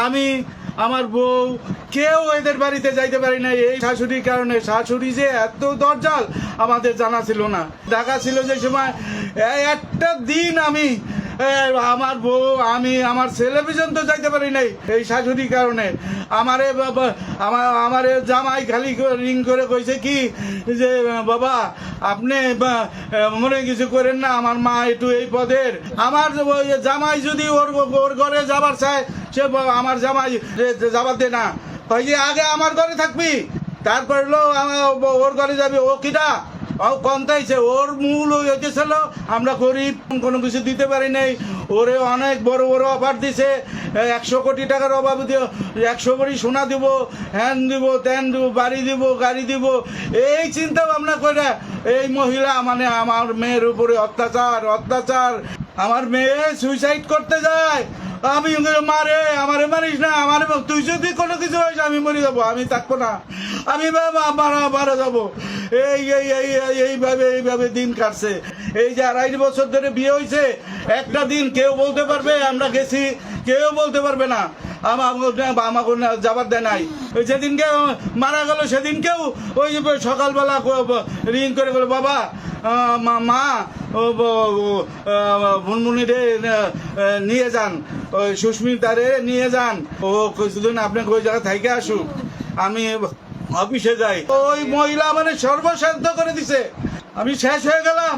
আমি আমার বউ কেউ এদের বাড়িতে যাইতে পারি না এই শাশুড়ির কারণে। শাশুড়ি যে এত দরজাল আমাদের জানা ছিল না। ঢাকা ছিল যে সময় একটা দিন আমি আমার বউ আমি আমার ছেলে পর্যন্ত যাইতে পারি নাই এই শাশুড়ির কারণে। আমারে জামাই খালি রিং করে কইছে কি যে বাবা আপনি মনে কিছু করেন না, আমার মা একটু এই পদের। আমার জামাই যদি ওর ঘরে যাবার চায় সে আমার জামাই যাবার দে না, কই যে আগে আমার ঘরে থাকবি তারপর ওর ঘরে যাবি। ও কিটা কন্তাইছে, ওর মূল হইতেছিল আমরা গরিব কোনো কিছু দিতে পারি নাই। ওরে অনেক বড় বড় অফার দিছে, 100 কোটি টাকার অভাব দিয়ে 100 কোটি সোনা দিব, হ্যান দিব, ত্যান দিব, বাড়ি দিব, গাড়ি দিব। এই চিন্তা ভাবনা করে এই মহিলা মানে আমার মেয়ের উপরে অত্যাচার। আমার মেয়ে সুইসাইড করতে যায়। আমি মারে আমারে মারিস না, আমার তুই যদি কোনো কিছু হয়েছ আমি মরে যাবো, আমি থাকবো না, আমি মারা যাবো। এইভাবে দিন কাটছে। এই যে 2.5 বছর ধরে বিয়ে হয়েছে, একটা দিন কেউ বলতে পারবে আমরা গেছি? কেউ বলতে পারবে না। আমাকে যাবার দেয় নাই। ওই যেদিনকে মারা গেল সেদিনকেও ওই সকালবেলা রিং করে গেল বাবা মা মুনমুনিরে নিয়ে যান, ওই সুস্মিতারে নিয়ে যান, ও কিছুদিন আপনাকে ওই জায়গা থেকে আসুক, আমি অফিসে যাই। ওই মহিলা মানে সর্বশান্ত করে দিছে, আমি শেষ হয়ে গেলাম।